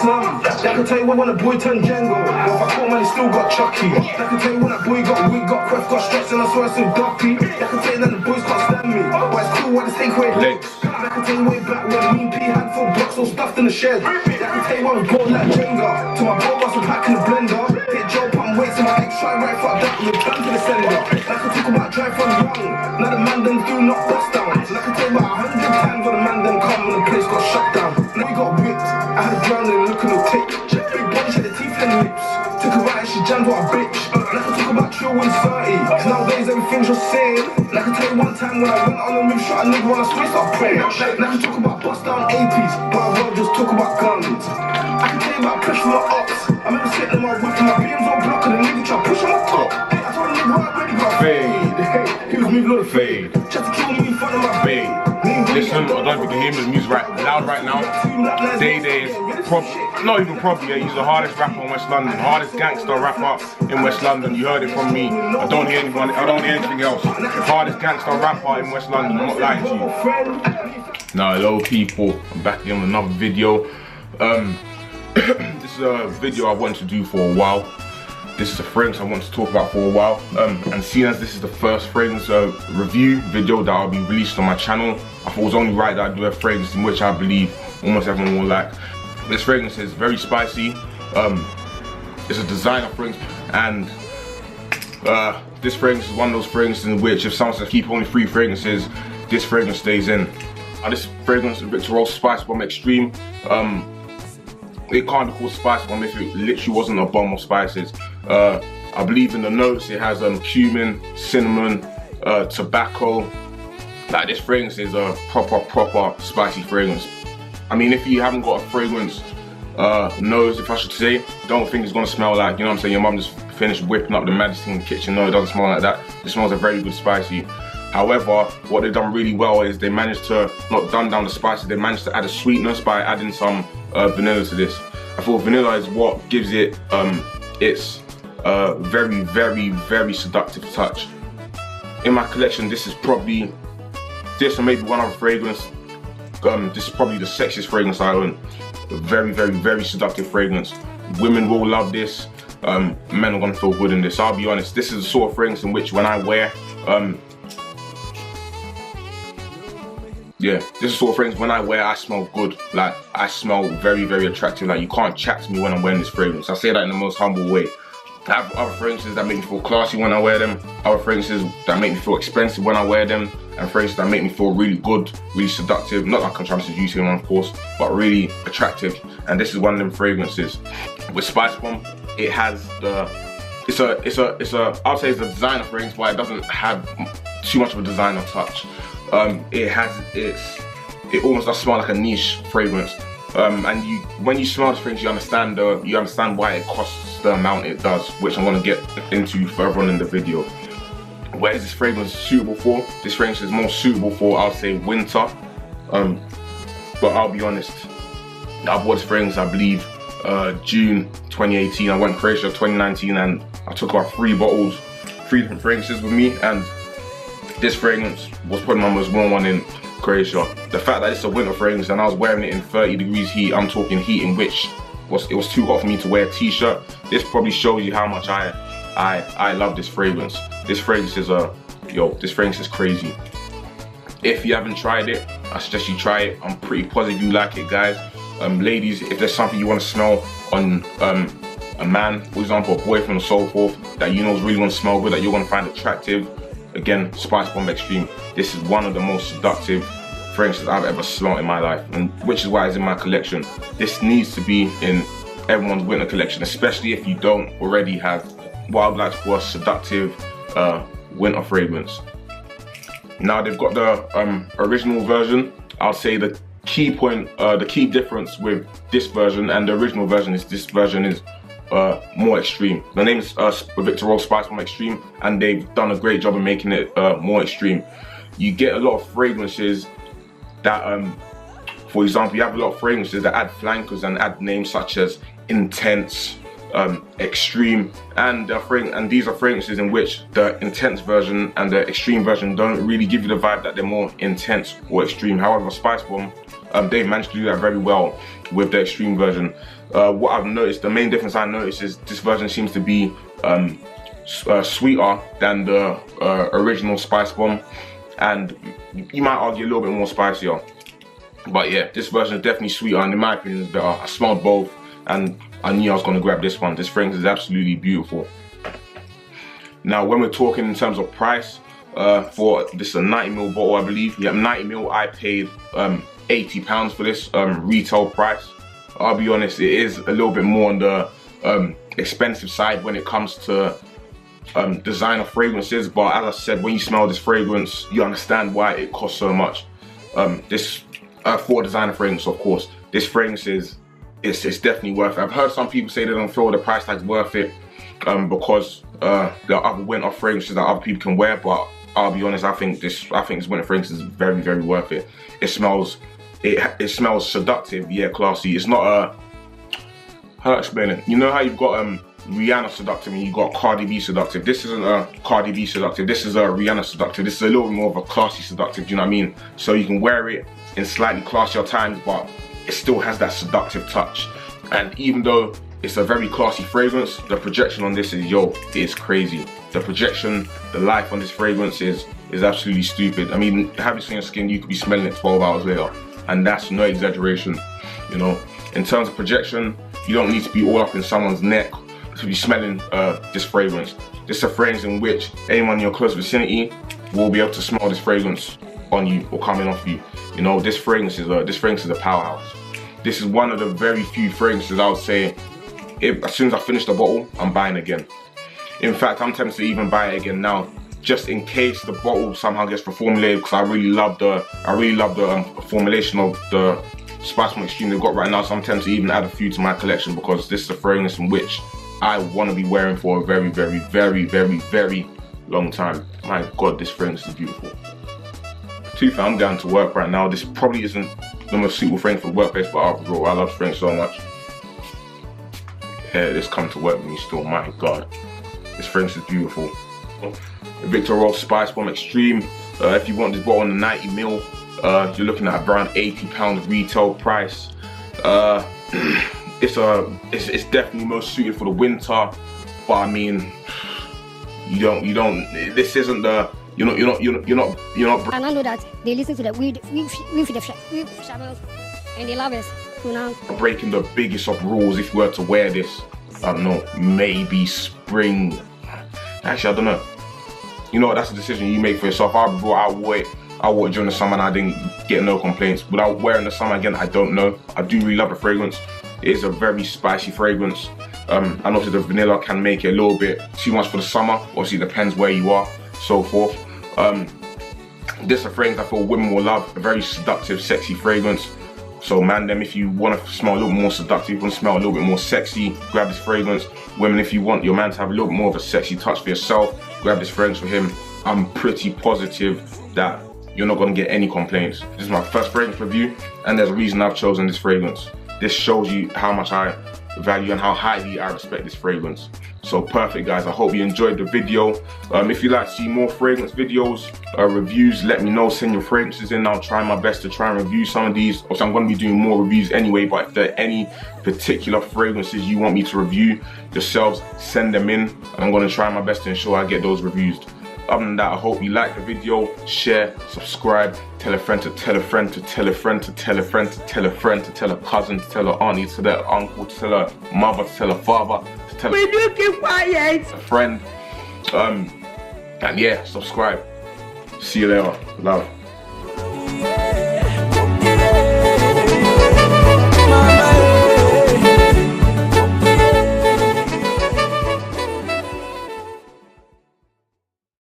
slum. I can tell you when a boy turned Django. Well, if I caught man, he still got Chucky. I can tell you when that boy got wig, got cref, got stretched, and I saw it so dumpy. I can tell you that the boys can't stand me. But it's cool when it's take away legs. I can tell you way back when me and P had 4 blocks all stuffed in the shed. I can tell you when I was born like Jenga. To my bro, I was packing the blender. Hit Joe, pump weights in my ex, try right fuck that, and plan to the sender. I can talk about drive from young. Now the man them do not bust down. So I can tell you about 100 times when the man them come and the place got shut down. Now we got whipped. I had a ground and looking no tick. Big body, she had the teeth and lips. Took a ride, she jammed what a bitch. And I can talk about chill when it's 30. Cause nowadays everything's just saying. And I can tell you one time when I went on a move shot, a nigga when I switched up praying. And I can talk about bust down APs, but I won't just talk about guns. I can tell you about pressure from my ops. I remember sitting in my whip and my BM's on block and the nigga tried to push on my top. I told the nigga I already got fade. He was moving on the fade. Tried to kill me in front of my fade. Listen, I don't know if you can hear me, the music loud right now. Day is not even probably, yeah, he's the hardest rapper in West London, hardest gangster rapper in West London. You heard it from me. I don't hear anything else. Hardest gangster rapper in West London, I'm not lying to you. Now, hello people, I'm back again with another video. This is a video I wanted to do for a while. This is a fragrance I want to talk about for a while, and seeing as this is the first fragrance review video that I'll be released on my channel, I thought it was only right that I do a fragrance in which I believe almost everyone will like. This fragrance is very spicy. It's a designer fragrance, and this fragrance is one of those fragrances in which if someone says keep only 3 fragrances, this fragrance stays in. This fragrance is Viktor Rolf Spicebomb Extreme. It can't be called spice bomb if it literally wasn't a bomb of spices. I believe in the notes it has cumin, cinnamon, tobacco. Like, this fragrance is a proper spicy fragrance. I mean, if you haven't got a fragrance nose, if I should say, don't think it's gonna smell like, you know what I'm saying, your mum just finished whipping up the majesty in the kitchen. No, it doesn't smell like that. It smells a very good spicy. However, what they've done really well is they managed to not dumb down the spices, they managed to add a sweetness by adding some vanilla to this. I thought vanilla is what gives it its very seductive touch. In my collection, this is probably, this or maybe one other fragrance, this is probably the sexiest fragrance I own. A very seductive fragrance. Women will love this, men are gonna feel good in this. I'll be honest, this is the sort of fragrance in which when I wear, yeah, this is the sort of fragrance when I wear, I smell good. Like, I smell very attractive. Like, you can't chat to me when I'm wearing this fragrance. I say that in the most humble way. I have other fragrances that make me feel classy when I wear them, other fragrances that make me feel expensive when I wear them, and fragrances that make me feel really good, really seductive. Not like I'm trying to seduce anyone, of course, but really attractive. And this is one of them fragrances. With Spicebomb, it has the, I'll say it's a designer fragrance, but it doesn't have too much of a designer touch. It almost does smell like a niche fragrance. And when you smell this fragrance, you understand why it costs the amount it does, which I'm gonna get into further on in the video. Where is this fragrance suitable for? This fragrance is more suitable for, I'll say, winter. But I'll be honest, I bought this fragrance, I believe, June 2018. I went to Croatia 2019, and I took about 3 bottles, 3 different fragrances with me, and this fragrance was probably my most worn one in Croatia. The fact that it's a winter fragrance and I was wearing it in 30 degrees heat, I'm talking heat in which it was too hot for me to wear a t-shirt. This probably shows you how much I love this fragrance. This fragrance is this fragrance is crazy. If you haven't tried it, I suggest you try it. I'm pretty positive you like it, guys. Ladies, if there's something you want to smell on a man, for example, a boyfriend or so forth, that you know is really going to smell good, that you're going to find attractive, again, Spicebomb Extreme. This is one of the most seductive fragrances I've ever smelled in my life, and which is why it's in my collection. This needs to be in everyone's winter collection, especially if you don't already have what I would like to call a seductive winter fragrance. Now they've got the original version. I'll say the key point, the key difference with this version and the original version is this version is more extreme. The name is Viktor Rolf Spicebomb Extreme, and they've done a great job of making it more extreme. You get a lot of fragrances that, for example, you have a lot of fragrances that add flankers and add names such as intense, extreme, and these are fragrances in which the intense version and the extreme version don't really give you the vibe that they're more intense or extreme. However, Spicebomb, They managed to do that very well with the extreme version. What I've noticed, the main difference I noticed is this version seems to be sweeter than the original Spicebomb, and you might argue a little bit more spicier. But yeah, this version is definitely sweeter, and in my opinion is better. I smelled both and I knew I was gonna grab this one. This fragrance is absolutely beautiful. Now, when we're talking in terms of price, for this is a 90ml bottle, I believe. Yeah, 90ml, I paid £80 for this retail price. I'll be honest, it is a little bit more on the expensive side when it comes to designer fragrances, but as I said, when you smell this fragrance, you understand why it costs so much. This for designer fragrance, of course, this fragrance it's definitely worth it. I've heard some people say they don't feel the price tag's worth it because there are other winter fragrances that other people can wear, but I'll be honest, I think this winter fragrance is very, very worth it. It smells seductive, yeah, classy. It's not a, how do I explain it? You know how you've got Rihanna seductive and you got Cardi B seductive. This isn't a Cardi B seductive, this is a Rihanna seductive. This is a little bit more of a classy seductive, do you know what I mean? So you can wear it in slightly classier times, but it still has that seductive touch. And even though it's a very classy fragrance, the projection on this is crazy. The projection, the life on this fragrance is absolutely stupid. I mean, have this on your skin, you could be smelling it 12 hours later, and that's no exaggeration, you know. In terms of projection, you don't need to be all up in someone's neck to be smelling this fragrance. This is a fragrance in which anyone in your close vicinity will be able to smell this fragrance on you or coming off you. You know, this fragrance is a powerhouse. This is one of the very few fragrances I would say, as soon as I finish the bottle, I'm buying again. In fact, I'm tempted to even buy it again now, just in case the bottle somehow gets reformulated, because I really love the formulation of the Spicebomb Extreme they've got right now. So I'm tempted to even add a few to my collection, because this is a fragrance in which I want to be wearing for a very, very, very, very, very long time. My God, this fragrance is beautiful. To be fair, I'm down to work right now. This probably isn't the most suitable fragrance for the workplace, but overall, I love fragrance so much. Yeah, this come to work with me still. My God, this fragrance is beautiful. Viktor Rolf Spicebomb Extreme. If you want this bottle on the 90ml, you're looking at around £80 retail price. It's definitely most suited for the winter, but I mean, you don't. This isn't the. You're not. And I know that they listen to the weed shamans, and they love us. You know. Breaking the biggest of rules if you were to wear this. I don't know, maybe spring. Actually, I don't know. You know, that's a decision you make for yourself. I wore it during the summer and I didn't get no complaints. Would I wear it in the summer again? I don't know. I do really love the fragrance. It is a very spicy fragrance. And also the vanilla can make it a little bit too much for the summer. Obviously, it depends where you are, so forth. This is a fragrance I feel women will love. A very seductive, sexy fragrance. So man, if you want to smell a little more seductive, you want to smell a little bit more sexy, grab this fragrance. Women, if you want your man to have a little more of a sexy touch for yourself, grab this fragrance for him. I'm pretty positive that you're not going to get any complaints. This is my first fragrance review, and there's a reason I've chosen this fragrance. This shows you how much I value and how highly I respect this fragrance. So perfect, guys. I hope you enjoyed the video. If you'd like to see more fragrance videos, reviews, let me know. Send your fragrances in. I'll try my best to try and review some of these. Also, I'm going to be doing more reviews anyway, but if there are any particular fragrances you want me to review yourselves, send them in, and I'm going to try my best to ensure I get those reviews. Other than that, I hope you like the video, share, subscribe, tell a friend to tell a friend to tell a friend to tell a friend to tell a friend to tell a cousin to tell a auntie to tell a uncle to tell a mother to tell a father to tell a friend. And yeah, subscribe. See you later. Love.